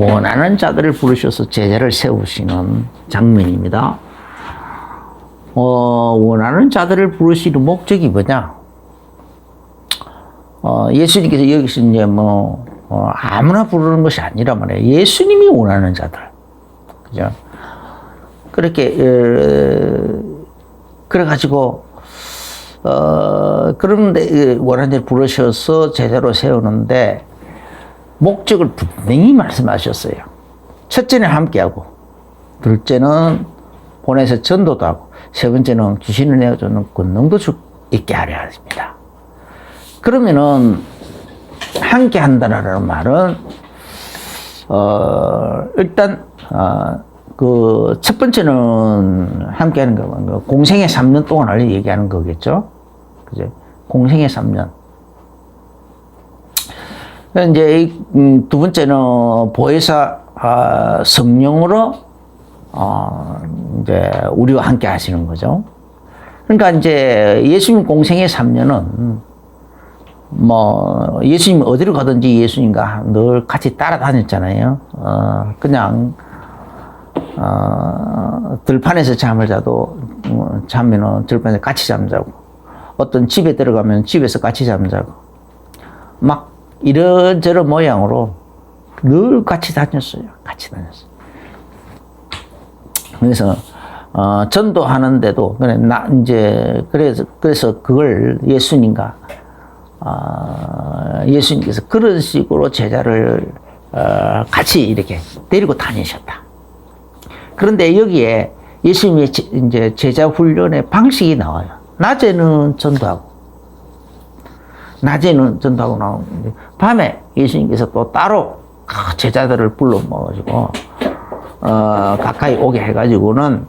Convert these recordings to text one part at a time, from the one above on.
원하는 자들을 부르셔서 제자를 세우시는 장면입니다. 원하는 자들을 부르시는 목적이 뭐냐? 예수님께서 여기서 이제 아무나 부르는 것이 아니라 말이에요. 예수님이 원하는 자들. 그죠? 그렇게, 그래가지고, 그런데 원하는 자를 부르셔서 제자로 세우는데, 목적을 분명히 말씀하셨어요. 첫째는 함께하고, 둘째는 보내서 전도도 하고, 세 번째는 귀신을 내어주는 권능도 있게 하려 합니다. 그러면은, 함께 한다는 말은, 일단, 그, 첫 번째는 함께 하는 거, 공생의 3년 동안을 얘기하는 거겠죠? 그죠? 공생의 3년. 이제, 두 번째는 보혜사, 성령으로, 이제, 우리와 함께 하시는 거죠. 그러니까 이제, 예수님 공생의 3년은, 예수님 어디로 가든지 예수님과 늘 같이 따라다녔잖아요. 그냥, 들판에서 잠을 자도, 자면은 들판에서 같이 잠자고, 어떤 집에 들어가면 집에서 같이 잠자고, 막 이런저런 모양으로 늘 같이 다녔어요. 같이 다녔어요. 그래서, 전도하는데도, 그래서 그걸 예수님과, 예수님께서 그런 식으로 제자를, 같이 이렇게 데리고 다니셨다. 그런데 여기에 예수님의 이제 제자 훈련의 방식이 나와요. 낮에는 전도하고 나오는데, 밤에 예수님께서 또 따로 제자들을 불러 모아가지고, 가까이 오게 해가지고는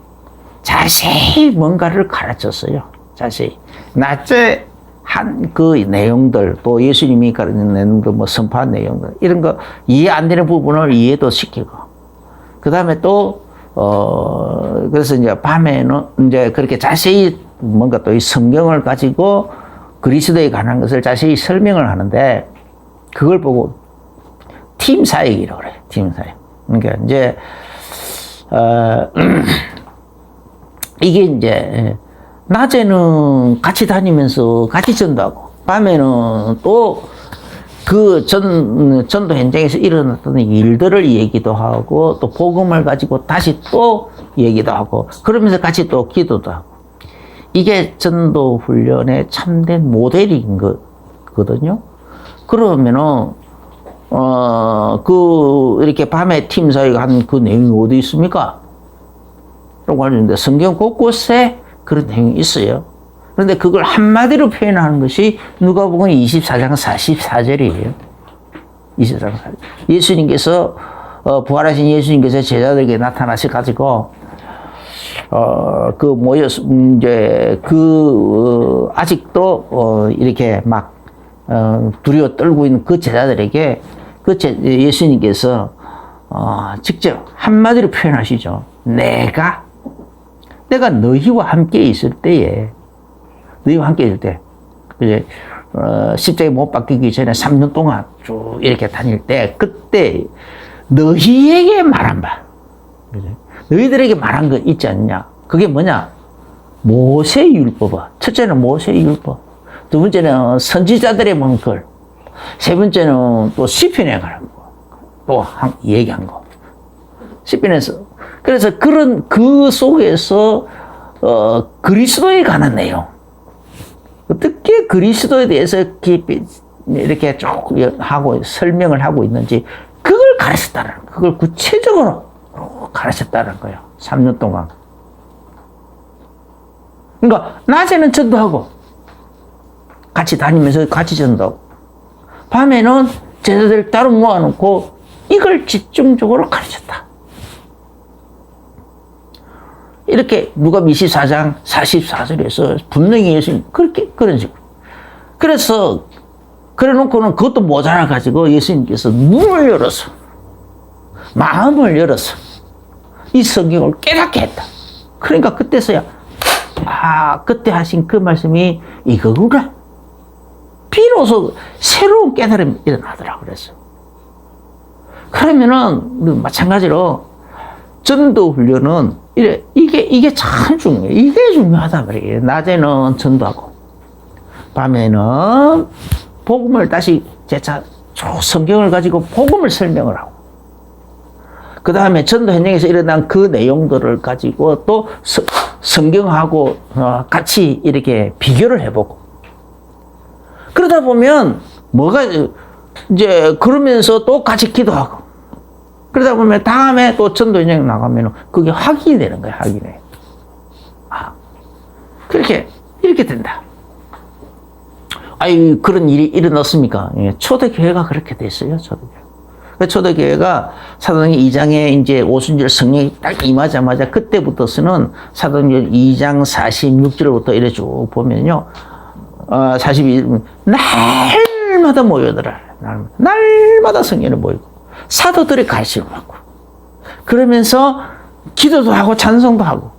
자세히 뭔가를 가르쳤어요. 자세히. 낮에 한 그 내용들, 또 예수님이 가르치는 내용들, 선포한 내용들, 이런 거 이해 안 되는 부분을 이해도 시키고, 그 다음에 또, 그래서 이제 밤에는 이제 그렇게 자세히 뭔가 또 이 성경을 가지고 그리스도에 관한 것을 자세히 설명을 하는데, 그걸 보고 팀 사역이라고 그래요. 팀 사역. 그러니까 이제, 이게 이제, 낮에는 같이 다니면서 같이 전도하고, 밤에는 또 그 전도 현장에서 일어났던 일들을 얘기도 하고, 또 복음을 가지고 다시 또 얘기도 하고, 그러면서 같이 또 기도도 하고. 이게 전도 훈련의 참된 모델인 거거든요. 그러면은, 이렇게 밤에 팀 사이가 한 그 내용이 어디 있습니까? 라고 하는데, 성경 곳곳에 그런 내용이 있어요. 그런데 그걸 한마디로 표현하는 것이 누가복음 24장 44절이에요. 24장 44절. 예수님께서, 부활하신 예수님께서 제자들에게 나타나셔가지고, 아직도, 이렇게 막, 두려워 떨고 있는 그 제자들에게 예수님께서, 직접 한마디로 표현하시죠. 내가 너희와 함께 있을 때에, 이제, 십자가에 못 박히기 전에 3년 동안 쭉 이렇게 다닐 때, 그때 너희에게 말한 바, 너희들에게 말한 거 있지 않냐? 그게 뭐냐? 모세의 율법. 첫째는 모세의 율법. 두 번째는 선지자들의 문글. 세 번째는 또 시편에 관한 거. 또 얘기한 거. 시편에서. 그래서 그 속에서, 그리스도에 관한 내용. 어떻게 그리스도에 대해서 깊이 이렇게 쭉 하고 설명을 하고 있는지, 그걸 가르쳤다는 거예요. 그걸 구체적으로 가르쳤다는 거예요. 3년 동안. 그러니까, 낮에는 전도하고, 같이 다니면서 같이 전도하고, 밤에는 제자들 따로 모아놓고, 이걸 집중적으로 가르쳤다. 이렇게 누가복음 24장 44절에서 분명히 예수님 그런 식으로. 그래서 그래 놓고는 그것도 모자라 가지고 예수님께서 눈을 열어서, 마음을 열어서 이 성경을 깨닫게 했다. 그러니까 그때서야 그때 하신 그 말씀이 이거구나. 비로소 새로운 깨달음이 일어나더라고 그랬어요. 그러면은 마찬가지로 전도 훈련은 이게 참 중요해요. 이게 중요하다 말이에요. 낮에는 전도하고 밤에는 복음을 다시 재차 성경을 가지고 복음을 설명을 하고 그 다음에 전도 현장에서 일어난 그 내용들을 가지고 또 성경하고 같이 이렇게 비교를 해보고 그러다 보면 뭐가 이제 그러면서 또 같이 기도하고 그러다 보면 다음에 또 전도 현장 나가면 그게 확인이 되는 거야. 확인이. 이렇게 된다. 아유, 그런 일이 일어났습니까? 예, 초대교회가 그렇게 됐어요. 초대교회가 사도행전 2장에 이제 오순절 성령이 딱 임하자마자 그때부터서는 사도행전 2장 46절부터 이래 쭉 보면요. 42절 날마다 모여들어. 날마다 성령을 모이고 사도들의 가르침을 받고 그러면서 기도도 하고 찬송도 하고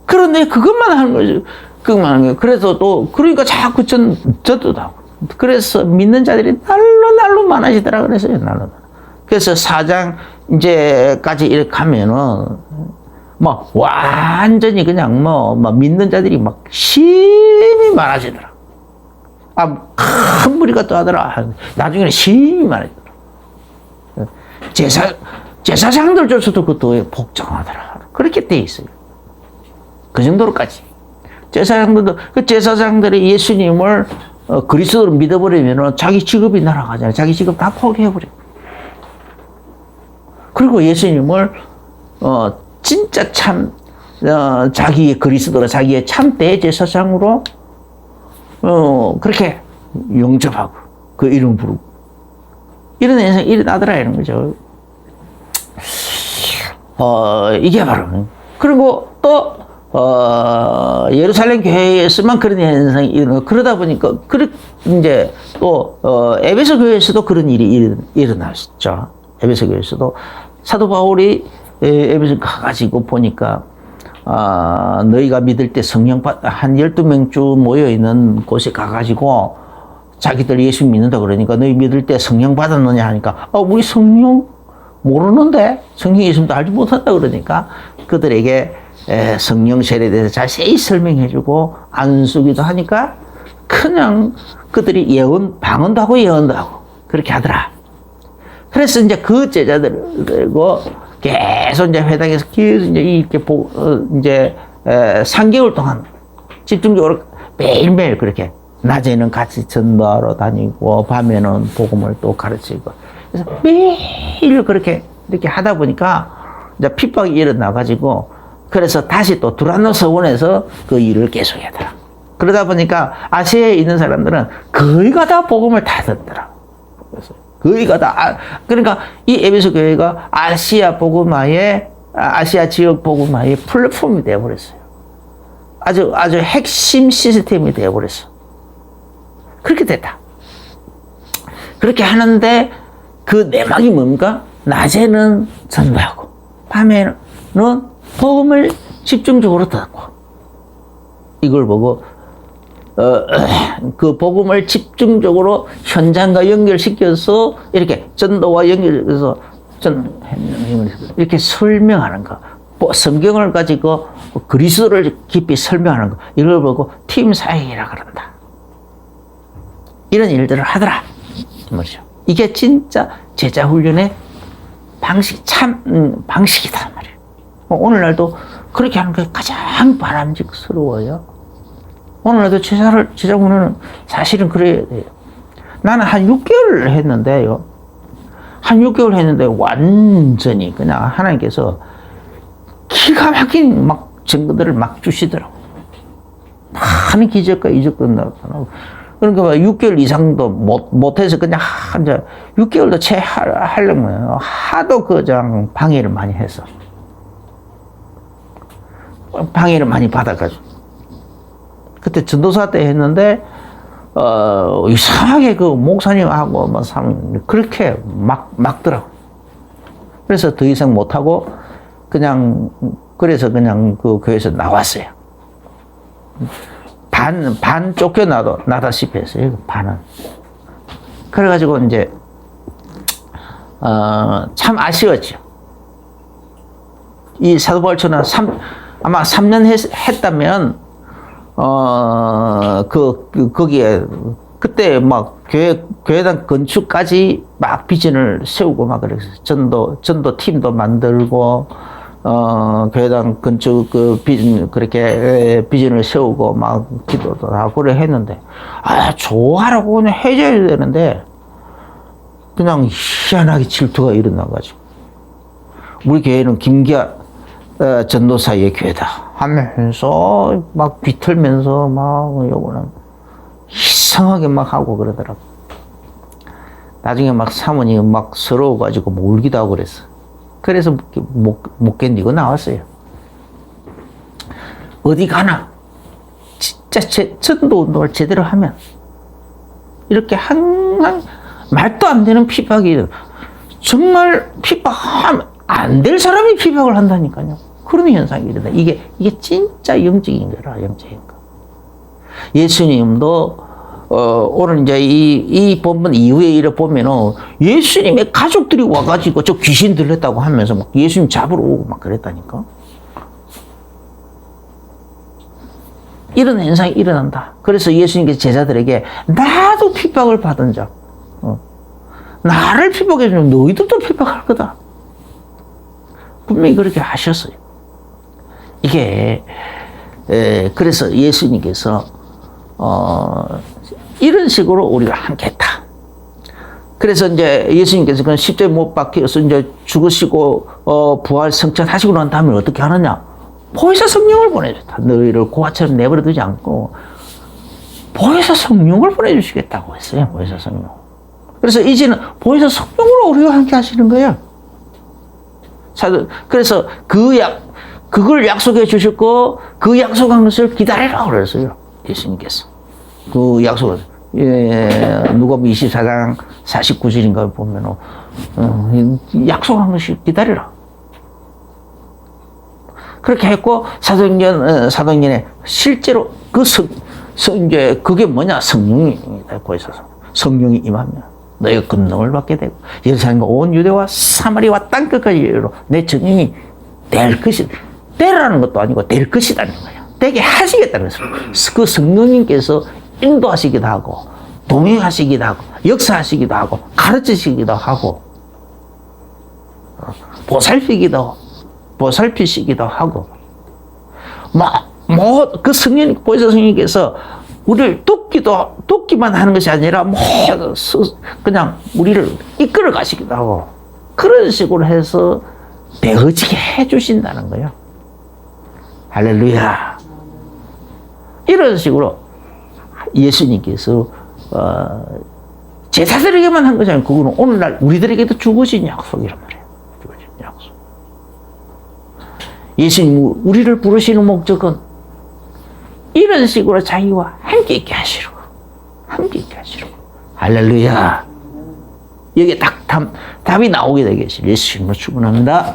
그런데 그것만 하는 거죠. 그것만 하는 거예요. 그래서 또 그러니까 자꾸 전도도 하고 그래서 믿는 자들이 날로 많아지더라 그랬어요. 날로. 그래서 4장 이제까지 이렇게 가면은 막 완전히 그냥 막 믿는 자들이 막 심히 많아지더라. 큰 무리가 또 하더라. 나중에는 심히 많아지더라. 제사장들조차도 그것도 복종하더라. 그렇게 돼 있어요. 그 정도로까지. 제사장들도, 그 제사장들이 예수님을 그리스도로 믿어버리면 자기 직업이 날아가잖아요. 자기 직업 다 포기해버려. 그리고 예수님을, 진짜 참, 자기의 그리스도로 자기의 참 대제사장으로, 그렇게 영접하고, 그 이름 부르고. 이런 현상이 일어나더라, 이런 거죠. 이게 바로. 그리고 또, 예루살렘 교회에서만 그런 현상이 일어나고, 그러다 보니까, 이제 또, 에베소 교회에서도 그런 일이 일어났죠. 에베소 교회에서도. 사도 바울이 에베소 가가지고 보니까, 너희가 믿을 때 성령 한 12명쯤 모여있는 곳에 가가지고, 자기들 예수 믿는다 그러니까, 너희 믿을 때 성령 받았느냐 하니까, 우리 성령 모르는데? 성령이 있으면 알지 못한다 그러니까, 그들에게 성령 세례에 대해서 자세히 설명해주고 안수기도 하니까 그냥 그들이 방언도 하고 예언도 하고 그렇게 하더라. 그래서 이제 그 제자들을 들고 계속 이제 회당에서 계속 이제 이렇게 이제 3개월 동안 집중적으로 매일매일 그렇게 낮에는 같이 전도하러 다니고 밤에는 복음을 또 가르치고 그래서 매일 그렇게 이렇게 하다 보니까 이제 핍박이 일어나가지고 그래서 다시 또 두란노 서원에서 그 일을 계속하더라. 그러다 보니까 아시아에 있는 사람들은 거의가 다 복음을 다 듣더라. 그래서 거의가 다 그러니까 이 에베소 교회가 아시아 지역 복음화의 플랫폼이 되어버렸어요. 아주 핵심 시스템이 되어버렸어. 그렇게 됐다. 그렇게 하는데 그 내막이 뭡니까? 낮에는 전도하고 밤에는 복음을 집중적으로 듣고 이걸 보고 그 복음을 집중적으로 현장과 연결시켜서 이렇게 전도와 연결해서 이렇게 설명하는 거 성경을 가지고 그리스도를 깊이 설명하는 거 이걸 보고 팀 사역이라 그런다. 이런 일들을 하더라. 뭐죠? 이게 진짜 제자 훈련의 방식이다 말이에요. 오늘날도 그렇게 하는 게 가장 바람직스러워요. 오늘날도 제자 훈련은 사실은 그래야 돼요. 나는 한 6개월 했는데요. 한 6개월 했는데 완전히 그냥 하나님께서 기가 막힌 막 증거들을 막 주시더라고. 많은 기적과 이적도 나타나고. 그러니까 6개월 이상도 못해서 그냥 이제 6개월도 채 하려는 거예요. 하도 그냥 방해를 많이 해서. 방해를 많이 받아가지고. 그때 전도사 때 했는데, 이상하게 그 목사님하고 막 그렇게 막더라고. 그래서 더 이상 못하고, 그래서 그냥 그 교회에서 나왔어요. 반 쫓겨나다시피 했어요, 반은. 그래가지고 이제, 참 아쉬웠죠. 이 사도 바울처럼 아마 3년 했다면, 거기에, 그때 막 교회당 건축까지 막 비전을 세우고 막 그랬어요. 전도 팀도 만들고, 교회당 건축 그렇게 비전을 세우고 막 기도도 하고 그래 했는데, 좋아라고 그냥 해줘야 되는데, 그냥 희한하게 질투가 일어나가지고, 우리 교회는 김기아 전도사의 교회다 하면서 막 비틀면서 막 요거는 이상하게 막 하고 그러더라고. 나중에 막 사모님 막 서러워가지고 뭐 울기도 하고 그랬어. 그래서 못 견디고 나왔어요. 어디 가나 진짜 전도 운동을 제대로 하면 이렇게 항상 말도 안 되는 핍박이, 정말 핍박하면 안 될 사람이 핍박을 한다니까요. 그런 현상이 일어나. 이게 진짜 영적인 거라, 영적인 거. 예수님도, 오늘 이제 이 본문 이후에 이래 보면은 예수님의 가족들이 와가지고 저 귀신 들렸다고 하면서 막 예수님 잡으러 오고 막 그랬다니까. 이런 현상이 일어난다. 그래서 예수님께서 제자들에게 나도 핍박을 받은 자, 나를 핍박해주면 너희들도 핍박할 거다. 분명히 그렇게 하셨어요. 이게, 그래서 예수님께서, 이런 식으로 우리가 함께 했다. 그래서 이제 예수님께서 그 십자가에 못 박혀서 이제 죽으시고, 부활 성천하시고 난 다음에 어떻게 하느냐? 보혜사 성령을 보내줬다. 너희를 고아처럼 내버려 두지 않고, 보혜사 성령을 보내주시겠다고 했어요. 보혜사 성령. 그래서 이제는 보혜사 성령으로 우리와 함께 하시는 거예요. 그래서 그걸 약속해 주셨고, 그 약속한 것을 기다리라고 그랬어요. 예수님께서. 그 약속을, 누가복음 24장 49절인가 보면은, 약속한 것을 기다리라. 그렇게 했고, 사도행전에 실제로 이제 그게 뭐냐? 성령입니다. 거기서. 성령이 임하면 너희가 권능을 받게 되고 예루살렘과 온 유대와 사마리아와 땅끝까지 이르러 내 증인이 될 것이다. 되라는 것도 아니고 될 것이다는 거예요. 되게 하시겠다는 거예요. 그 성령님께서 인도하시기도 하고 동행하시기도 하고 역사하시기도 하고 가르치시기도 하고 보살피시기도 하고 그 성령, 보혜사 성령님께서 우리를 돕기만 하는 것이 아니라 그냥 우리를 이끌어 가시기도 하고 그런 식으로 해서 되어지게 해주신다는 거예요. 할렐루야. 이런 식으로 예수님께서 제자들에게만 한 것이 아니고 그거는 오늘날 우리들에게도 주어진 약속이란 말이에요. 주어진 약속. 예수님 우리를 부르시는 목적은 이런 식으로 자기와 함께 있게 하시려고. 함께 있게 하시려고. 할렐루야. 여기에 딱 답이 나오게 되겠어요. 예수님으로 축원합니다.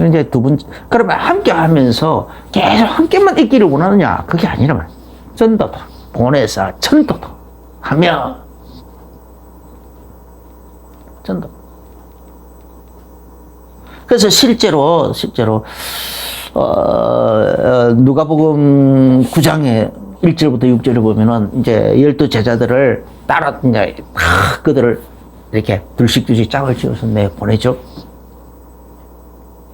이제 두 번째, 그러면 함께 하면서 계속 함께만 있기를 원하느냐? 그게 아니라 말이야. 전도도, 보내사, 전도도 하며, 전도. 그래서 실제로, 누가복음 9장에 1절부터 6절을 보면은 이제 12 제자들을 따라 이제 그들을 이렇게 둘씩 짝을 지어서 내보내죠.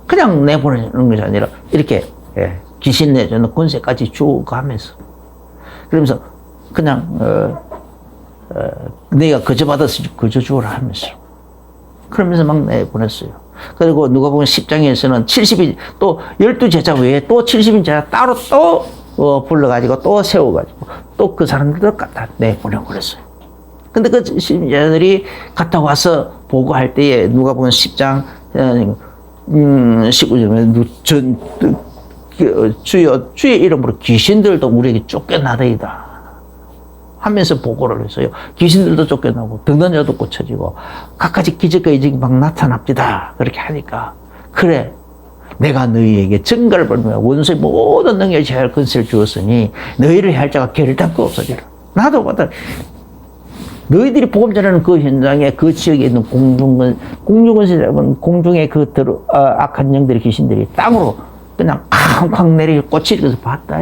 그냥 내보내는 것이 아니라 이렇게 귀신 내주는 권세까지 주어가면서 그러면서 그냥 내가 거저 받아서 거저 주어라 하면서 그러면서 막 내보냈어요. 그리고 누가복음 10장에서는 70인 또 12 제자 외에 또 70인 제자 따로 또 불러가지고 또 세워가지고 또 그 사람들도 갖다 내보내고 그랬어요. 근데 그 제자들이 갔다 와서 보고할 때에 누가복음 10장 19절에 주의 이름으로 귀신들도 우리에게 쫓겨나더이다 하면서 보고를 했어요. 귀신들도 쫓겨나고 등단 자도 고쳐지고 갖가지 기적과 이적이 막 나타납니다. 그렇게 하니까 그래 내가 너희에게 증거를 벌며 원수의 모든 능력을 제할 권세를 주었으니 너희를 할 자가 결단코 없어지라. 나도 받아 너희들이 복음 전하는 그 현장에 그 지역에 있는 공중의 그 악한 영들의 귀신들이 땅으로 그냥 쾅쾅 내리고 꽂히면서 봤다.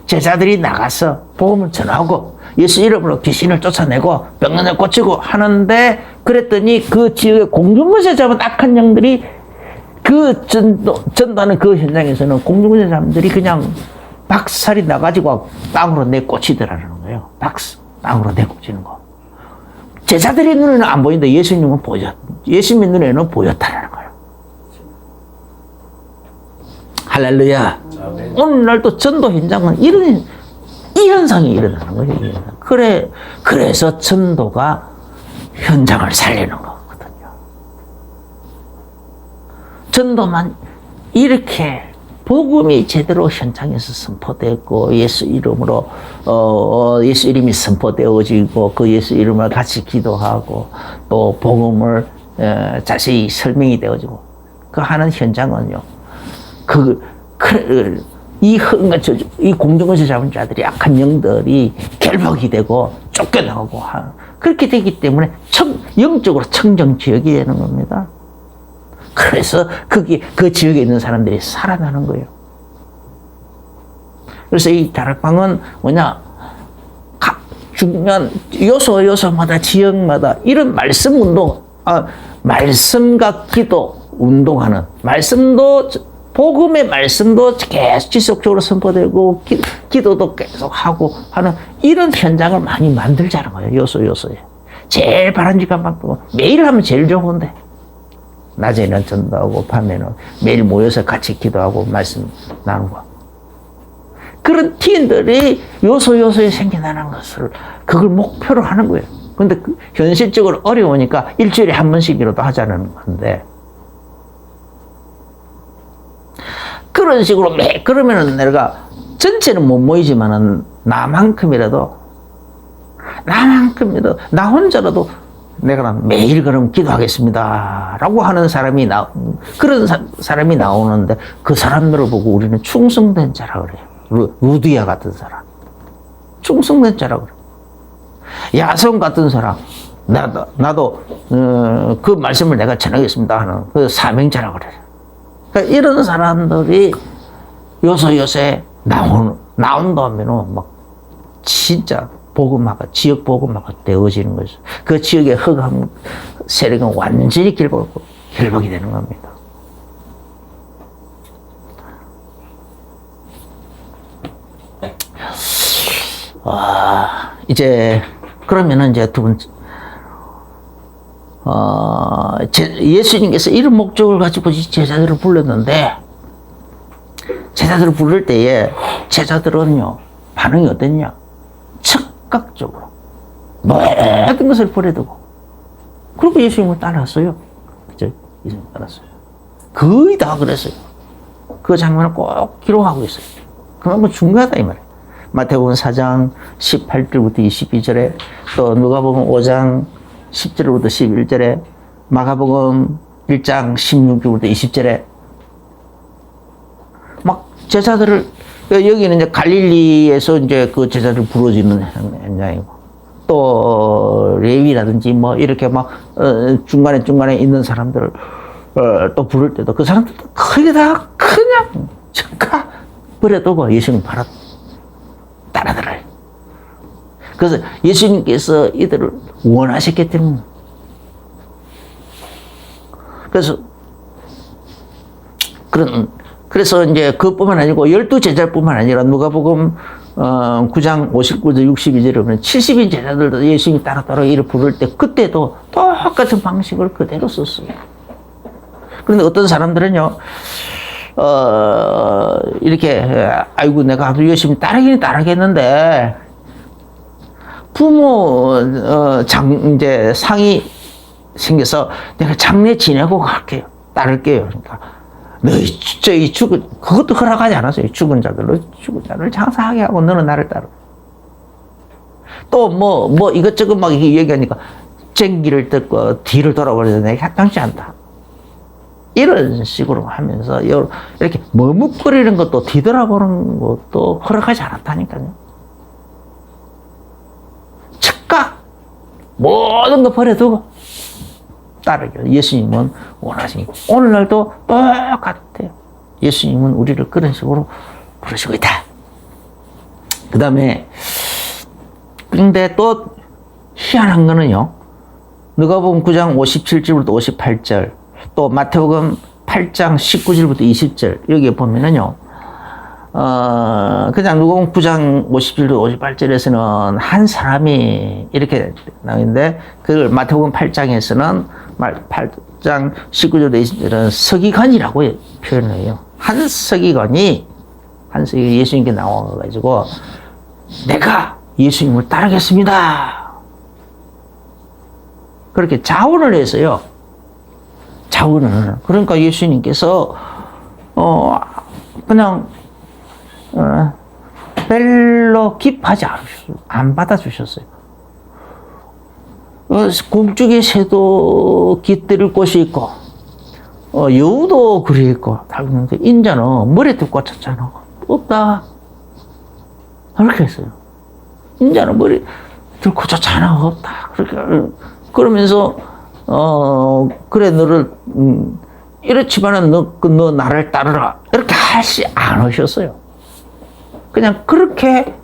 제자들이 나가서 복음을 전하고 예수 이름으로 귀신을 쫓아내고 병원에 고치고 하는데 그랬더니 그 지역의 공중권세 잡은 악한 영들이 그 전도하는 그 현장에서는 공중권세 사람들이 그냥 박살이 나가지고 땅으로 내꽂히더라는 거예요. 땅으로 내꽂히는 거. 제자들의 눈에는 안 보이는데 예수님의 눈에는 보였다는 거예요. 할렐루야. 아멘. 오늘날도 전도 현장은 이런 현상이 일어나는 거예요. 그래서 전도가 현장을 살리는 거거든요. 전도만 이렇게 복음이 제대로 현장에서 선포되고 예수 이름으로 예수 이름이 선포되어지고 그 예수 이름을 같이 기도하고 또 복음을 자세히 설명이 되어지고 그 하는 현장은요. 이 공중권세 잡은 자들이 악한 영들이 결박이 되고 쫓겨나오고 그렇게 되기 때문에 영적으로 청정 지역이 되는 겁니다. 그래서 그 지역에 있는 사람들이 살아나는 거예요. 그래서 이 다락방은 뭐냐, 각 중요한 요소마다 지역마다 이런 말씀 운동, 말씀과 기도 운동하는 말씀도 복음의 말씀도 계속 지속적으로 선포되고 기도도 계속 하고 하는 이런 현장을 많이 만들자는 거예요. 요소에. 제일 바람직한 방법은 매일 하면 제일 좋은데 낮에는 전도하고 밤에는 매일 모여서 같이 기도하고 말씀 나누고 그런 팀들이 요소에 생겨나는 것을 그걸 목표로 하는 거예요. 근데 현실적으로 어려우니까 일주일에 한 번씩이라도 하자는 건데 그런 식으로 그러면은 내가 전체는 못 모이지만은 나만큼이라도 나 혼자라도 내가 매일 그럼 기도하겠습니다 라고 하는 사람이 그런 사람이 나오는데 그 사람들을 보고 우리는 충성된 자라 그래요. 루디아 같은 사람 충성된 자라 그래요. 야손 같은 사람 나도 그 말씀을 내가 전하겠습니다 하는 그 사명자라 그래요. 그러니까 이런 사람들이 요소에 나온다면은 막 진짜 복음화가 지역 복음화가 되어지는 거죠. 그 지역의 흑암 세력은 완전히 결박이 되는 겁니다. 이제 그러면은 이제 두 번째 예수님께서 이런 목적을 가지고 제자들을 불렀는데 제자들을 부를 때에 제자들은요 반응이 어땠냐? 즉각적으로 모든 것을 버려두고 그리고 예수님을 따랐어요. 그죠? 예수님을 따랐어요. 거의 다 그랬어요. 그 장면을 꼭 기록하고 있어요. 그건 중요하다 이 말이에요. 마태복음 4장 18절부터 22절에 또 누가복음 5장 10절부터 11절에 마가복음 1장 16절부터 20절에 막 제자들을 여기는 이제 갈릴리에서 이제 그 제자들 부르짖는 현장이고 또 레위라든지 뭐 이렇게 막 중간에 있는 사람들을 또 부를 때도 그 사람들도 거의 다 그냥 즉각 버려두고 예수님 바로 따라들어요. 그래서 예수님께서 이들을 원하셨기 때문에 그래서 이제 그뿐만 아니고 12제자뿐만 아니라 누가복음 9장 59절 62절에 보면 70인 제자들도 예수님이 따로 이를 부를 때 그때도 똑같은 방식을 그대로 썼어요. 그런데 어떤 사람들은요 이렇게 아이고 내가 예수님 따르기는 따르겠는데 부모 이제 상이 생겨서 내가 장례 지내고 갈게요. 따를게요. 그러니까 너희 진짜 그것도 허락하지 않았어요. 죽은 자를 장사하게 하고 너는 나를 따르. 또 뭐 이것저것 막 얘기하니까 쟁기를 뜯고 뒤를 돌아버려서 내가 합당치 않다. 이런 식으로 하면서 이렇게 머뭇거리는 것도 뒤돌아보는 것도 허락하지 않았다니까요. 즉각 모든 거 버려두고 따르기를 예수님은 원하시니 오늘날도 똑같아요. 예수님은 우리를 그런 식으로 부르시고 있다. 그 다음에 근데 또 희한한 거는요. 누가복음 9장 57절부터 58절 또 마태복음 8장 19절부터 20절 여기에 보면은요. 그냥 누가복음 9장 57절 58절에서는 한 사람이 이렇게 나오는데 그걸 마태복음 8장에서는 8장 19절부터 20절은 서기관이라고 표현을 해요. 한 서기관이 예수님께 나와가지고 내가 예수님을 따르겠습니다. 그렇게 자원을 해서요. 자원을. 그러니까 예수님께서 그냥 별로 기뻐하지 않으셨어요. 안 받아주셨어요. 공중의 새도 깃들일 곳이 있고 여우도 그리 있고 다 있는데 인자는 머리에 꽂혔잖아. 없다. 그렇게 했어요. 인자는 머리 들고 꽂혔잖아. 없다. 그렇게 그러면서 그래 너를 이렇지만은 너 나를 따르라 이렇게 하지 않으셨어요. 그냥 그렇게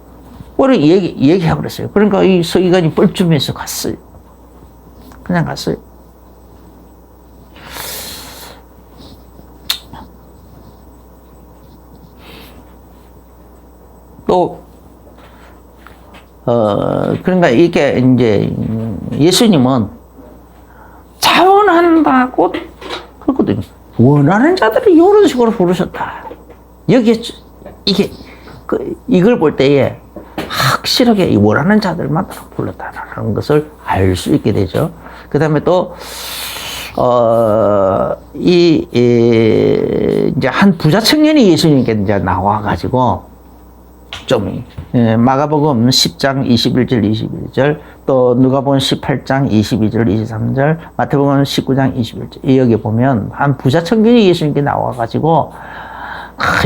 우리 얘기하고 그랬어요. 그러니까 이 서기관이 뻘쭘해서 갔어요. 그냥 갔어요. 또 그러니까 이게 이제 예수님은 자원한다고 그러거든요. 원하는 자들을 이런 식으로 부르셨다. 여기에 이게 이걸 볼 때에 확실하게 원하는 자들만 불렀다라는 것을 알 수 있게 되죠. 그 다음에 또 이제 한 부자 청년이 예수님께 이제 나와가지고 좀 마가복음 10장 21절 21절 또 누가복음 18장 22절 23절 마태복음 19장 21절 여기 보면 한 부자 청년이 예수님께 나와가지고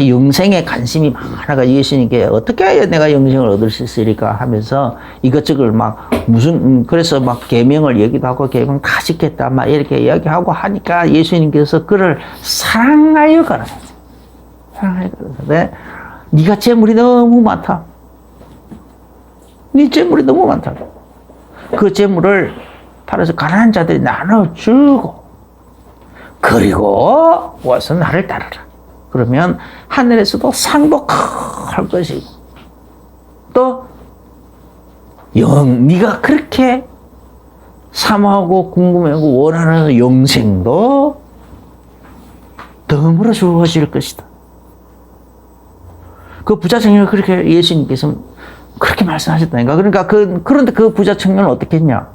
영생에 관심이 많아가 예수님께 어떻게 해야 내가 영생을 얻을 수 있으리까 하면서 이것저것 막 그래서 막 계명을 얘기도 하고 계명 다 지켰다 막 이렇게 이야기하고 하니까 예수님께서 그를 사랑하여 가라사대. 사랑하여 가라사대. 네가 재물이 너무 많다. 네 재물이 너무 많다. 그 재물을 팔아서 가난한 자들이 나눠주고 그리고 와서 나를 따르라. 그러면 하늘에서도 상복할 것이고 또 네가 그렇게 사모하고 궁금해하고 원하는 영생도 덤으로 주어질 것이다. 그 부자 청년을 그렇게 예수님께서 그렇게 말씀하셨다니까. 그러니까 그런데 그 부자 청년은 어떻게 했냐?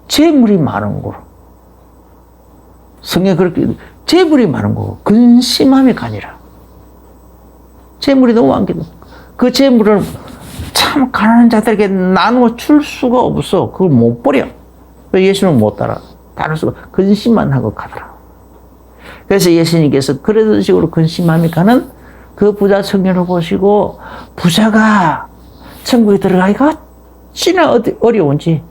재물이 많은 거로. 성경에 그렇게 재물이 많은 거고 근심함이 가니라. 재물이 너무 많기 때문에 그 재물을 참 가난한 자들에게 나누어 줄 수가 없어. 그걸 못 버려. 예수는 못 따를 수가 근심만 하고 가더라. 그래서 예수님께서 그런 식으로 근심함이 가는 그 부자 청년을 보시고 부자가 천국에 들어가기가 어찌나 어려운지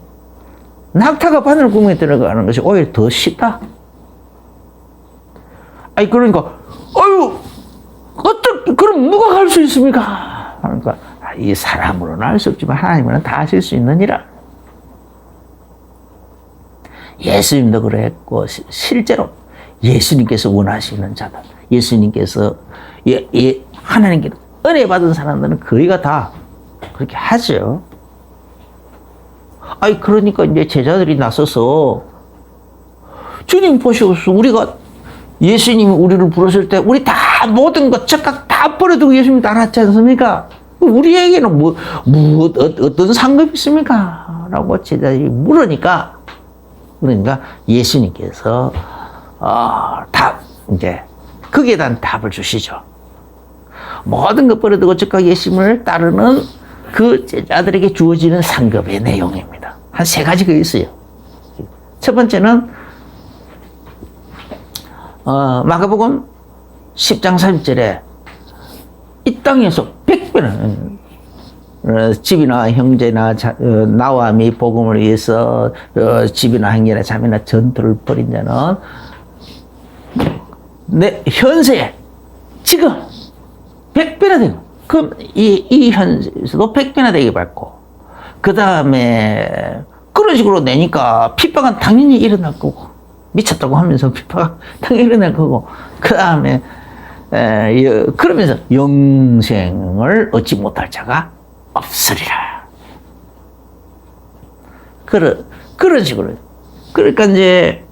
낙타가 바늘 구멍에 들어가는 것이 오히려 더 쉽다. 아니 그러니까 그럼 누가 갈 수 있습니까? 그러니까 이 사람으로는 알 수 없지만 하나님은 다 하실 수 있느니라. 예수님도 그랬고 실제로 예수님께서 원하시는 자들, 예수님께서 하나님께 은혜 받은 사람들은 거의가 다 그렇게 하죠. 아니 그러니까 이제 제자들이 나서서 주님 보시고서 우리가 예수님이 우리를 부르실 때 우리 다 모든 것 즉각 다 버려두고 예수님 따랐지 않습니까? 우리에게는 어떤 상급이 있습니까? 라고 제자들이 물으니까 그러니까 예수님께서 이제 거기에 대한 답을 주시죠. 모든 것 버려두고 즉각 예수님을 따르는 그 제자들에게 주어지는 상급의 내용입니다. 한 3가지가 있어요. 첫 번째는 마가복음 10장 30절에 이 땅에서 100배는 집이나 형제나 나와 및 복음을 위해서 집이나 형제나 자매나 전투를 벌인 자는 내 현세에 지금 100배나 되고, 그럼 이 현세에서도 100배나 되게 받고, 그 다음에 그런 식으로 내니까 핍박은 당연히 일어날 거고, 미쳤다고 하면서 핍박은 당연히 일어날 거고, 그 다음에 그러면서 영생을 얻지 못할 자가 없으리라. 그런 식으로. 그러니까 이제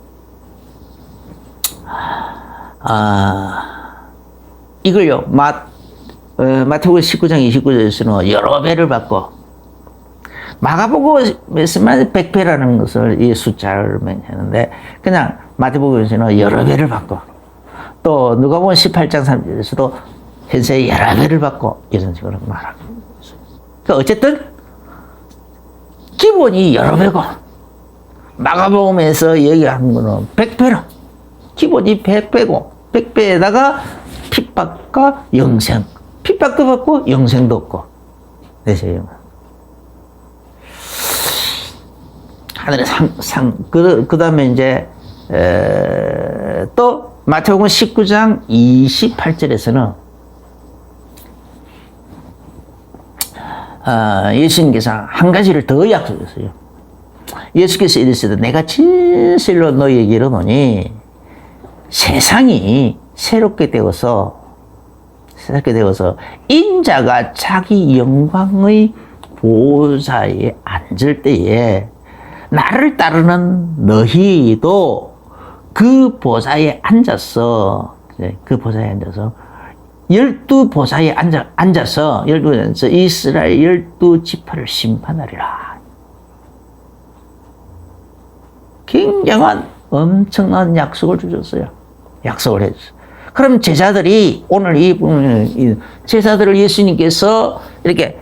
이걸요, 마태복음 19장 29절에서는 여러 배를 받고, 마가복음에서만 100배라는 것을 이 숫자를 했는데, 그냥 마태복음에서는 여러 배를 받고, 또 누가복음 18장 3절에서도 현세에 여러 배를 받고, 이런 식으로 말하고 있어요. 그러니까 어쨌든 기본이 여러 배고, 마가복음에서 얘기하는 거는 100배로, 기본이 100배고, 100배에다가 핍박과 영생, 핍박도 받고 영생도 없고, 되세요. 하늘의 그 다음에 이제 또 마태복음 19장 28절에서는 예수님께서 한 가지를 더 약속했어요. 예수께서 이르시되 내가 진실로 너희에게 이르노니 세상이 새롭게 되어서 인자가 자기 영광의 보좌에 앉을 때에 나를 따르는 너희도 그 보좌에 앉아서 12보좌에 앉아서 이스라엘 12지파를 심판하리라. 굉장한 엄청난 약속을 주셨어요. 약속을 해줬어요. 그럼 제자들이 오늘 이 제자들을 예수님께서 이렇게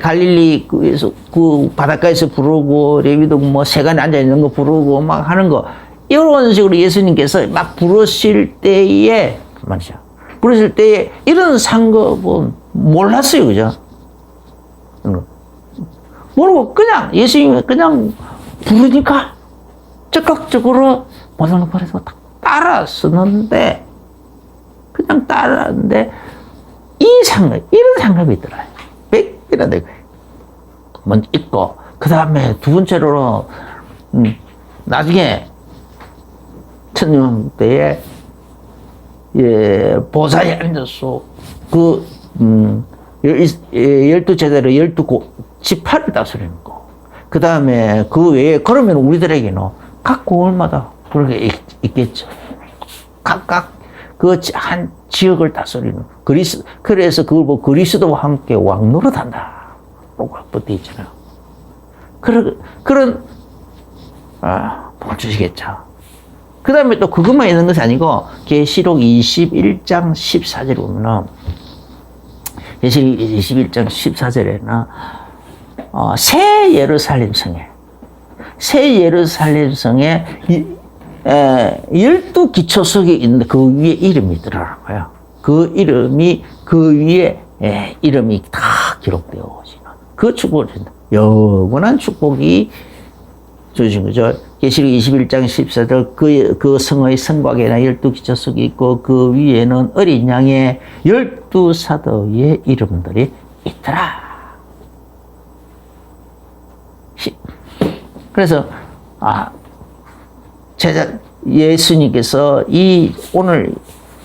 갈릴리에서 그 바닷가에서 부르고 레위도 뭐 세간에 앉아 있는 거 부르고 막 하는 거, 이런 식으로 예수님께서 막 부르실 때에 말이죠. 부르실 때에 이런 상급은 몰랐어요, 그죠? 모르고 그냥 예수님이 그냥 부르니까 적극적으로 모든 걸 버리고 따랐었는데, 그냥 따랐는데 이런 상급이 있더라고요. 100배나 되고 먼저 있고, 그 다음에 두 번째로 나중에 천년 때에 보좌에 앉아서 그 12제자를 12지파를 다스리는 거. 그 다음에 그 외에, 그러면 우리들에게는 각 고을마다 그렇게 있겠죠. 각각 그 한 지역을 다스리는. 그래서 그걸 보고 그리스도와 함께 왕노릇한다. 라고 붙어 있잖아요. 그런, 뭘 주시겠죠. 그 다음에 또 그것만 있는 것이 아니고, 계시록 21장 14절에 보면은, 계시록 21장 14절에는, 새 예루살렘 성에 12기초석이 있는데 그 위에 이름이 들어가고요. 그 위에 이름이 다 기록되어 오시는 그 축복을 준다. 영원한 축복이 주신 거죠. 계시록 21장 14절 그 성의 성곽에나 12기초석이 있고 그 위에는 어린 양의 12사도의 이름들이 있더라. 그래서 예수님께서 오늘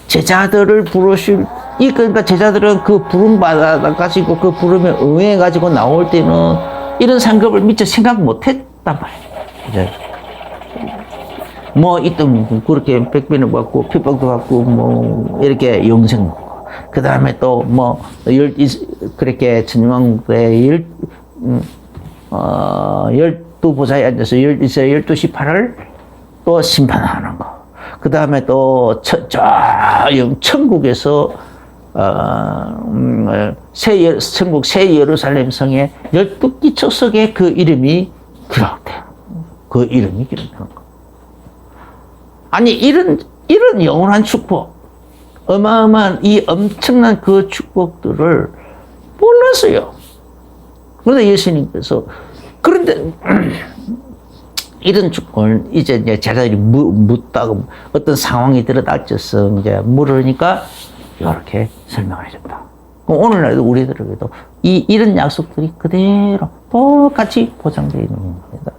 제자들을 그러니까 제자들은 그 부름 받아가지고 그 부름에 응해가지고 나올 때는 이런 상급을 미처 생각 못 했단 말이에요. 뭐, 그렇게 100배는 받고, 핍박도 받고, 뭐, 이렇게 영생 받고. 그 다음에 또 뭐, 그렇게 천왕국에 12보좌에 앉아서 12지파를 또 심판하는 거. 그 다음에 또 천국에서 천국 새 예루살렘 성에 12기초석에 그 이름이 기록돼요. 그 이름이 기록되는 거. 아니 이런 영원한 축복, 어마어마한 이 엄청난 그 축복들을 몰랐어요. 그런데 예수님께서, 그런데, 이런 축복을 이제 제자들이 묻다가 어떤 상황이 들어닥쳐서 이제 물으니까 이렇게 설명을 해줬다. 오늘날도 우리들에게도 이런 약속들이 그대로 똑같이 보장되어 있는 겁니다.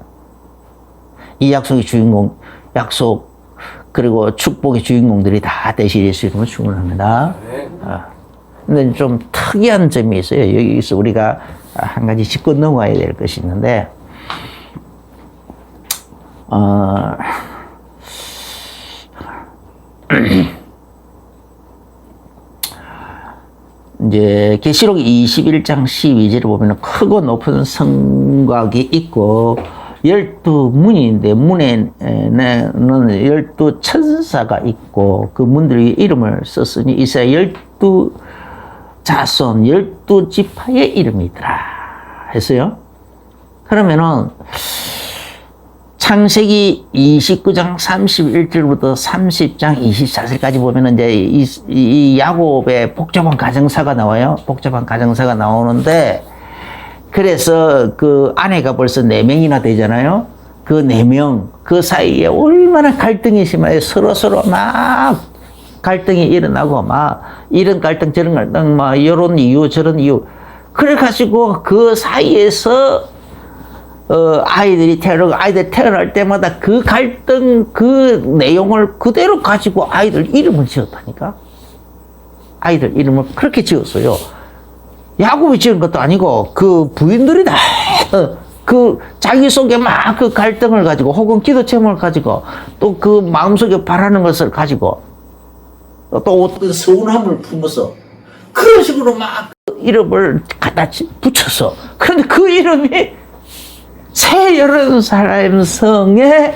이 약속의 주인공, 약속, 그리고 축복의 주인공들이 다 대신 예수 이름으로 축원합니다. 근데 좀 특이한 점이 있어요. 여기서 우리가 한 가지 짚고 넘어가야 될 것이 있는데, 이제 계시록 21장 12절을 보면 크고 높은 성곽이 있고 12문인데 문에는 12천사가 있고 그 문들 위에 이름을 썼으니 이스라엘 12자손 12지파의 이름이더라 했어요. 그러면은 창세기 29장 31절부터 30장 24절까지 보면은 이제 이 야곱의 복잡한 가정사가 나와요. 복잡한 가정사가 나오는데, 그래서 그 아내가 벌써 4명이나 되잖아요. 그 4명, 그 사이에 얼마나 갈등이 심해요. 서로 막 갈등이 일어나고 막 이런 갈등 저런 갈등 막 이런 이유 저런 이유. 그래가지고 그 사이에서 아이들 태어날 때마다 그 갈등, 그 내용을 그대로 가지고 아이들 이름을 지었다니까? 아이들 이름을 그렇게 지었어요. 야곱이 지은 것도 아니고, 그 부인들이 다, 그 자기 속에 막 그 갈등을 가지고, 혹은 기도 체험을 가지고, 또 그 마음속에 바라는 것을 가지고, 또 어떤 서운함을 품어서, 그런 식으로 막 이름을 갖다 붙여서, 그런데 그 이름이 새 예루살렘 성의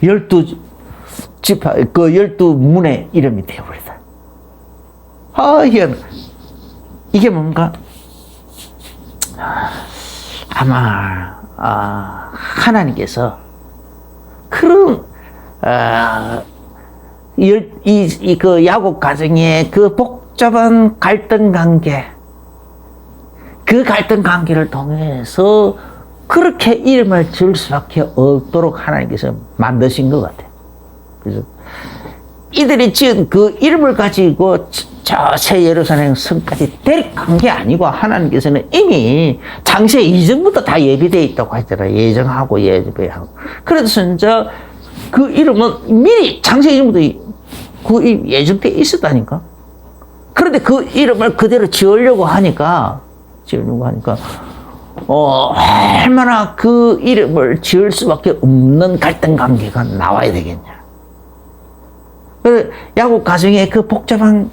12지파, 그 12문의 이름이 되어버리다. 이게 뭔가, 아마, 하나님께서 그런, 그 야곱 가정의 그 복잡한 갈등 관계, 그 갈등 관계를 통해서 그렇게 이름을 지을 수밖에 없도록 하나님께서 만드신 것 같아요. 그래서 이들이 지은 그 이름을 가지고 저 새 예루살렘 성까지 데려간 게 아니고 하나님께서는 이미 창세 이전부터 다 예비되어 있다고 하더라고요. 예정하고 예배하고. 그래서 진짜 그 이름은 미리 창세 이전부터 그 예정되어 있었다니까. 그런데 그 이름을 그대로 지으려고 하니까 얼마나 그 이름을 지을 수밖에 없는 갈등 관계가 나와야 되겠냐. 야곱 가정의 그 복잡한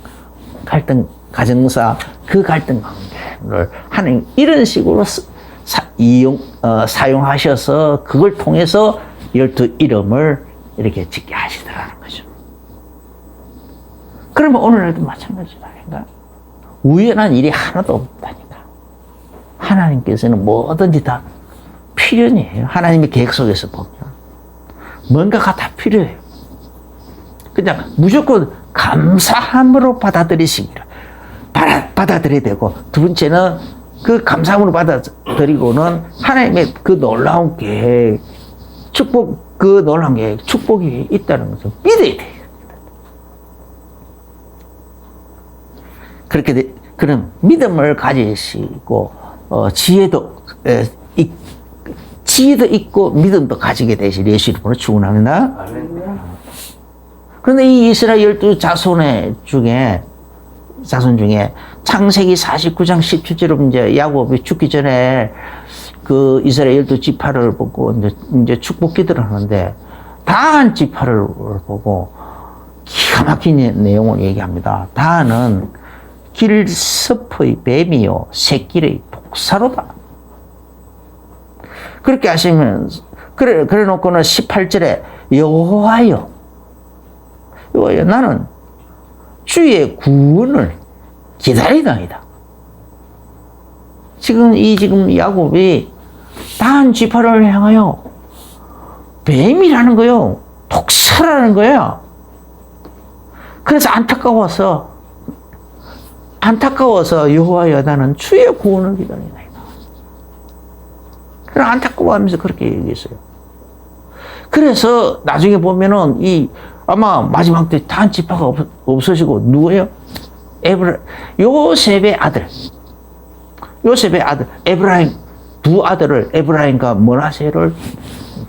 갈등, 가정사, 그 갈등 관계를 하나님 이런 식으로 사용하셔서 그걸 통해서 12 이름을 이렇게 짓게 하시더라는 거죠. 그러면 오늘날도 마찬가지다. 그러니까 우연한 일이 하나도 없다니까. 하나님께서는 뭐든지 다 필연이에요. 하나님의 계획 속에서 보면. 뭔가가 다 필요해요. 그냥 무조건 감사함으로 받아들이시기를 받아들여야 되고, 두 번째는 그 감사함으로 받아들이고는 하나님의 그 놀라운 계획, 축복, 그 놀라운 계획, 축복이 있다는 것을 믿어야 돼요. 그렇게 그런 믿음을 가지시고 지혜도 있고 믿음도 가지게 되실 예수 이름으로 축원합니다. 그런데 이 이스라엘 12자손 중에 창세기 49장 17절로 이제 야곱이 죽기 전에 그 이스라엘 12지파를 보고 이제 축복 기도를 하는데 다한 지파를 보고 기가 막힌 내용을 얘기합니다. 다한은 길섭의 뱀이요 새끼의 복사로다. 그렇게 하시면 그래 놓고는 18절에 여호와여 나는 주의 구원을 기다리다이다. 지금 야곱이 다한 지파를 향하여 뱀이라는 거요, 독사라는 거야. 그래서 안타까워서 여호와여 나는 주의 구원을 기다리나이다. 그런 안타까워하면서 그렇게 얘기했어요. 그래서 나중에 보면은 아마 마지막 때 단 지파가 없어지고 누구예요? 요셉의 아들 에브라임, 두 아들을 에브라임과 므낫세를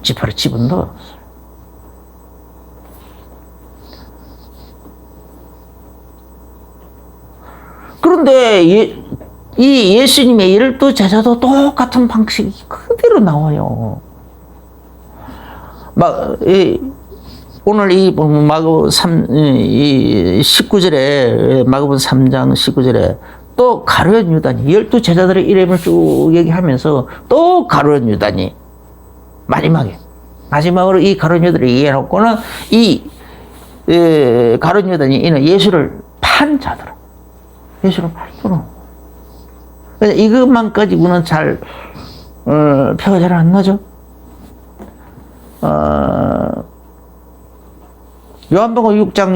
지파로 집어넣었어요. 그런데 이 예수님의 12제자도 똑같은 방식이 그대로 나와요. 오늘 마가복음 19절에, 마가복음 3장 19절에 또 가룟 유다니, 12제자들의 이름을 쭉 얘기하면서 또 가룟 유다니, 마지막으로 이 가룟 유다를 얘기해놓고는 가룟 유다니, 이는 예수를 판 자더라. 예수를 팔더라. 이것만 가지고는 잘, 표가 잘 안 나죠? 요한복음 6장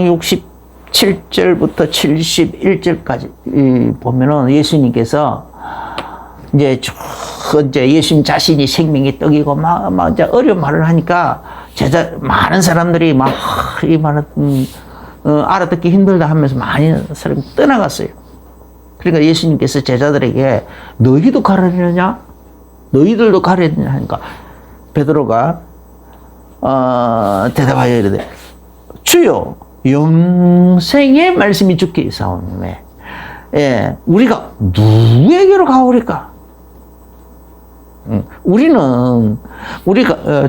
67절부터 71절까지 보면은 예수님께서 이제 예수님 자신이 생명의 떡이고 막 이제 어려운 말을 하니까 많은 사람들이 이 말은 알아듣기 힘들다 하면서 많이 사람이 떠나갔어요. 그러니까 예수님께서 제자들에게 너희도 가르치느냐? 너희들도 가르치느냐 하니까 베드로가 대답하여 이르되 주여 영생의 말씀이 주께 있사오니 우리가 누구에게로 가오리까?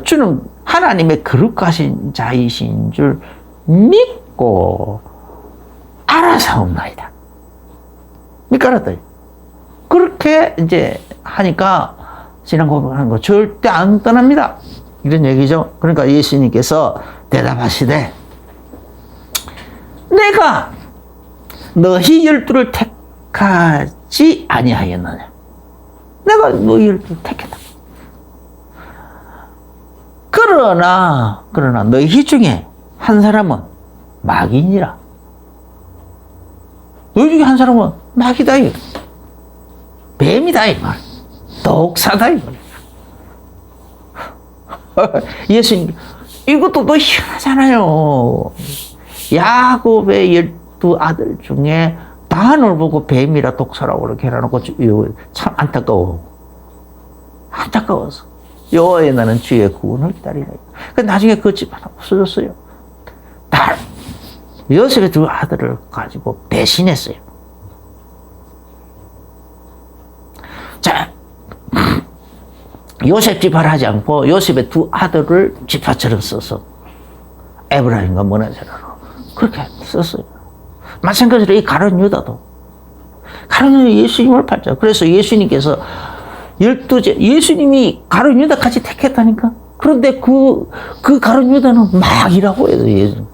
주는 하나님의 거룩하신 자이신 줄 믿고 알아사옵나이다. 믿고 알았다. 그렇게 이제 하니까 지난 고백하는 거 절대 안 떠납니다. 이런 얘기죠. 그러니까 예수님께서 대답하시되 내가 너희 12를 택하지 아니하였느냐. 내가 너희 12를 택했다. 그러나 너희 중에 한 사람은 마귀니라. 너희 중에 한 사람은 마귀다. 뱀이다. 이 말. 독사다. 이 말. 예수님, 이것도 또 희한하잖아요. 야곱의 12아들 중에 단을 보고 뱀이라 독사라고 그렇게 해놓고 참 안타까워서 여호와의 나는 주의 구원을 기다리라. 나중에 그 집 하나 없어졌어요. 요셉의 두 아들을 가지고 배신했어요. 자, 요셉 지파를 하지 않고 요셉의 두 아들을 지파처럼 써서 에브라임과 므낫세로 그렇게 썼어요. 마찬가지로 이 가룟 유다도 예수님을 팔자. 그래서 예수님께서 예수님이 가룟 유다까지 택했다니까. 그런데 그 가룟 유다는 마귀라고 해요. 예수.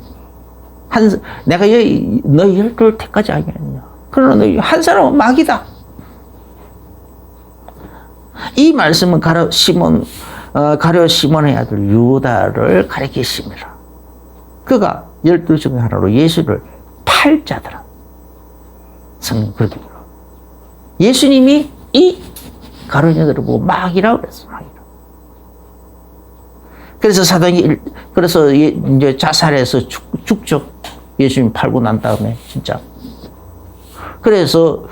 내가 너희 12를 택하지 아니하느냐. 그러나 너희 한 사람은 마귀다. 이 말씀은 가룟 시몬의 아들 유다를 가리키십니다. 그가 12 중에 하나로 예수를 팔 자더라. 성경 그렇게 불러. 예수님이 이 가룟 유다를 보고 마귀라고 그랬어. 그래서 그래서 이제 자살해서 죽죠. 예수님 팔고 난 다음에, 진짜. 그래서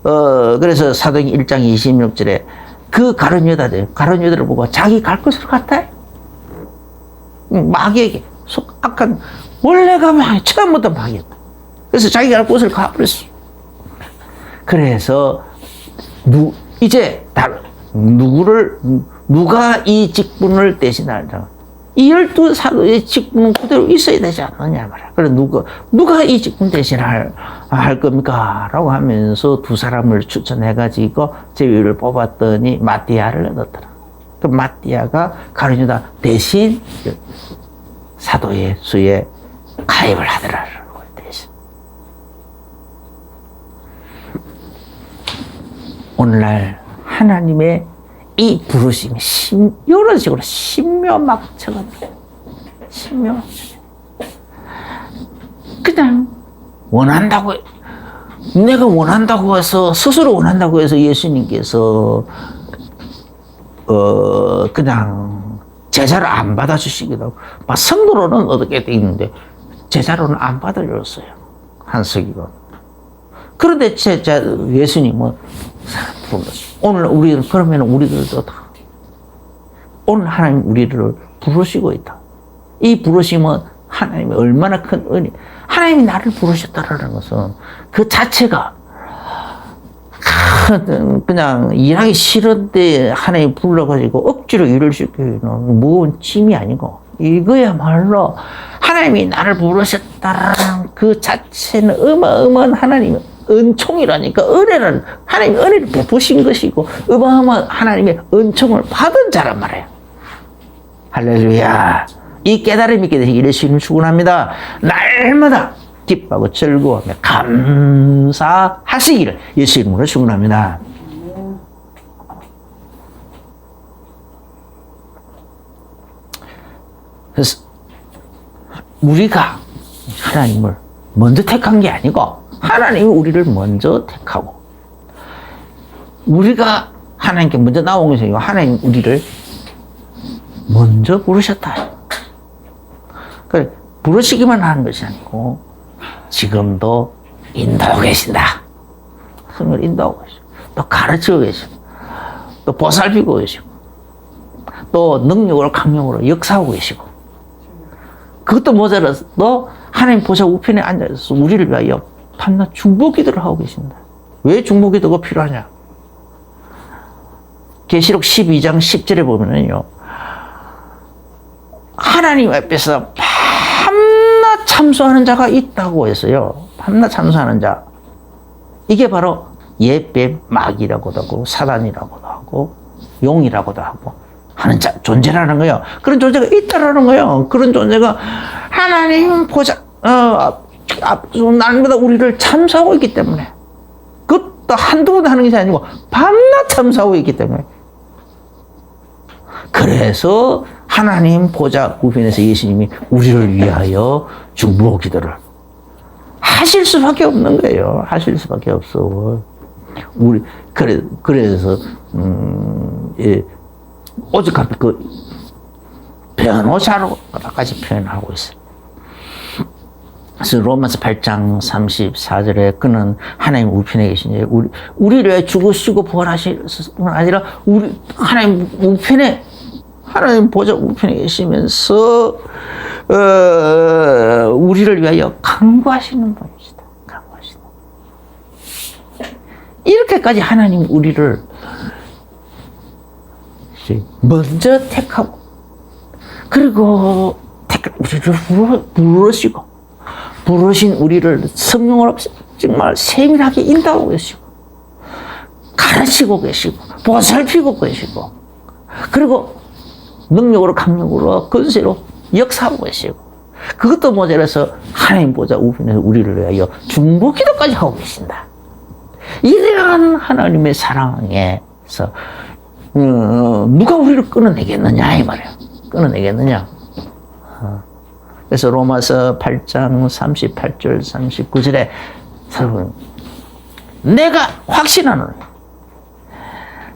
사도행 1장 26절에 그 가룟 유다를 보고 자기 갈 곳으로 갔다. 마귀에게 악한, 원래가 처음부터 마귀였다. 그래서 자기 갈 곳을 가버렸어. 그래서, 누가 이 직분을 대신할까? 이 12사도의 직분은 그대로 있어야 되지 않느냐 말이야. 그래, 누가 이 직분 대신할 겁니까? 라고 하면서 두 사람을 추천해가지고 제위를 뽑았더니 마띠아를 얻었더라. 그 마띠아가 가룟 유다 대신 사도의 수에 가입을 하더라. 대신. 오늘날 하나님의 이 부르심이 이런 식으로 신묘막처럼 그냥 내가 원한다고 해서 스스로 원한다고 해서 예수님께서 그냥 제자를 안 받아주시기도 하고, 막 성도로는 어떻게 돼 있는데 제자로는 안 받아줬어요. 한석이가. 그런데 예수님은 오늘 우리는 그러면 우리들도 다 오늘 하나님 우리를 부르시고 있다. 이 부르심은 하나님이 얼마나 큰 은혜. 하나님이 나를 부르셨다라는 것은 그 자체가 그냥 일하기 싫은데 하나님이 불러가지고 억지로 일을 시키는 무거운 짐이 아니고 이거야말로 하나님이 나를 부르셨다라는 그 자체는 어마어마한 하나님의 은총이라니까. 은혜를 하나님이 은혜를 베푸신 것이고 어마어마한 하나님의 은총을 받은 자란 말이에요. 할렐루야. 이 깨달음이 있게 되시기를 예수님을 축원합니다. 날마다 기뻐하고 즐거워하며 감사하시기를 예수 이름으로 축원합니다. 그래서 우리가 하나님을 먼저 택한 게 아니고 하나님이 우리를 먼저 택하고 우리가 하나님께 먼저 나온 것이 아니고 하나님 우리를 먼저 부르셨다. 그래, 부르시기만 하는 것이 아니고 지금도 인도하고 계신다. 성을 인도하고 계시고 또 가르치고 계시고 또 보살피고 계시고 또 능력으로 강력으로 역사하고 계시고 그것도 모자라서 너 하나님 보좌 우편에 앉아서 우리를 위하여 밤낮 중보 기도를 하고 계신다. 왜 중보 기도가 필요하냐? 계시록 12장 10절에 보면은요, 하나님 앞에서 밤낮 참소하는 자가 있다고 했어요. 밤낮 참소하는 자. 이게 바로 옛뱀, 마귀라고도 하고 사단이라고도 하고 용이라고도 하고 하는 자, 존재라는 거예요. 그런 존재가 있다라는 거예요. 그런 존재가 하나님 보자, 날마다 우리를 참소하고 있기 때문에. 그것도 한두 번 하는 것이 아니고 밤낮 참소하고 있기 때문에. 그래서 하나님 보좌 우편에서 예수님이 우리를 위하여 중보 기도를 하실 수밖에 없는 거예요. 하실 수밖에 없어. 그래서 예, 오죽하면 그 변호사로까지 표현하고 있어요. 그래서 로마서 8장 34절에 그는 하나님 우편에 계시니 우리를 위해 죽으시고 부활하실 뿐 아니라 우리 하나님 우편에 하나님 보좌 우편에 계시면서 우리를 위하여 간구하시는 분이시다. 간구하시다. 이렇게까지 하나님 우리를 먼저 택하고 그리고 우리를 부르시고 부르신 우리를 성령으로 정말 세밀하게 인도하고 계시고 가르치고 계시고 보살피고 계시고 그리고 능력으로 강력으로 권세로 역사하고 계시고 그것도 모자라서 하나님 보좌 우편에서 우리를 위하여 중보 기도까지 하고 계신다. 이러한 하나님의 사랑에서 누가 우리를 끊어내겠느냐 이 말이에요. 끊어내겠느냐. 그래서 로마서 8장 38절 39절에 내가 확신하노니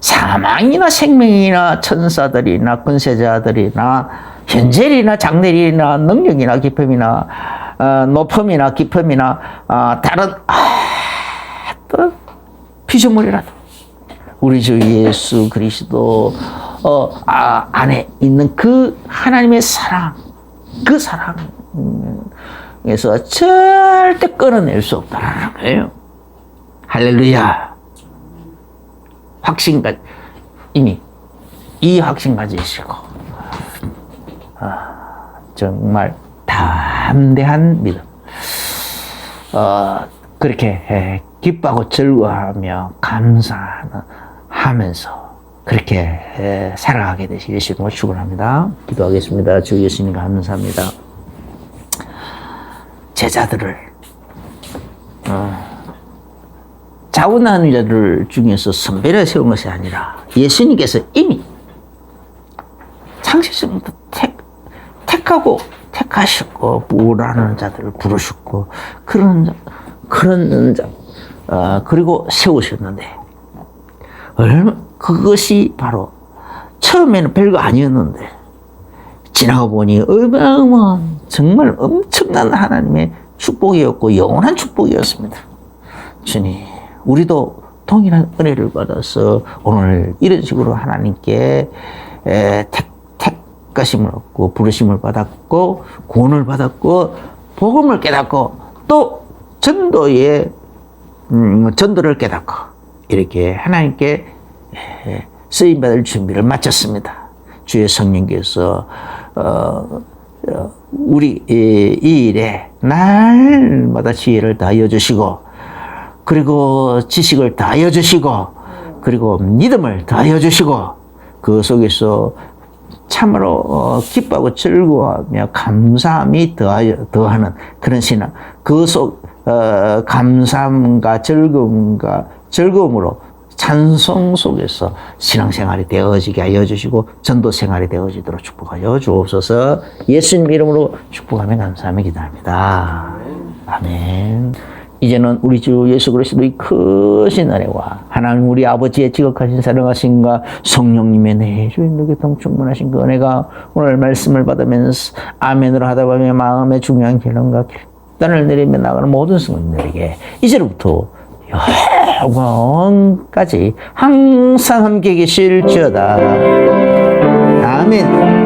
사망이나 생명이나 천사들이나 권세자들이나 현재이나 장래이나 능력이나 기쁨이나 높음이나 깊음이나 다른 어떤 피조물이라도 우리 주 예수 그리스도 안에 있는 그 하나님의 사랑, 그 사랑에서 절대 끊어낼 수 없다는 거예요. 할렐루야. 확신까지 이미 이 확신 가지시고 정말 담대한 믿음 그렇게 기뻐하고 즐거워하며 감사하면서 그렇게 살아가게 되시길 예수님으로 축원합니다. 기도하겠습니다. 주 예수님 감사합니다. 제자들을 자원하는 자들 중에서 선배를 세운 것이 아니라 예수님께서 이미 창세전부터 택하고 택하셨고 부르는 자들을 부르셨고 그런 자 그리고 세우셨는데 그것이 바로 처음에는 별거 아니었는데 지나가 보니 어마어마한 정말 엄청난 하나님의 축복이었고 영원한 축복이었습니다. 주님, 우리도 동일한 은혜를 받아서 오늘 이런 식으로 하나님께 택하심을 얻고 부르심을 받았고 구원을 받았고 복음을 깨닫고 또 전도를 깨닫고 이렇게 하나님께 쓰임받을 준비를 마쳤습니다. 주의 성령께서 우리 이 일에 날마다 지혜를 다하여 주시고 그리고 지식을 다하여 주시고 그리고 믿음을 다하여 주시고 그 속에서 참으로 기뻐하고 즐거워하며 감사함이 더하는 그런 신앙, 그 속 감사함과 즐거움으로 찬송 속에서 신앙생활이 되어지게 하여 주시고 전도생활이 되어지도록 축복하여 주옵소서. 예수님 이름으로 축복하며 감사하며 기도합니다. 아멘. 이제는 우리 주 예수 그리스도의 크신 은혜와 하나님 우리 아버지의 지극하신 사랑하심과 성령님의 내주인도 교통 충만하신 그 은혜가 오늘 말씀을 받으면서 아멘으로 하다 보면 마음의 중요한 결론과 결단을 내리며 나가는 모든 성도들에게 이제부터 영원까지 항상 함께 계실지어다. 아멘.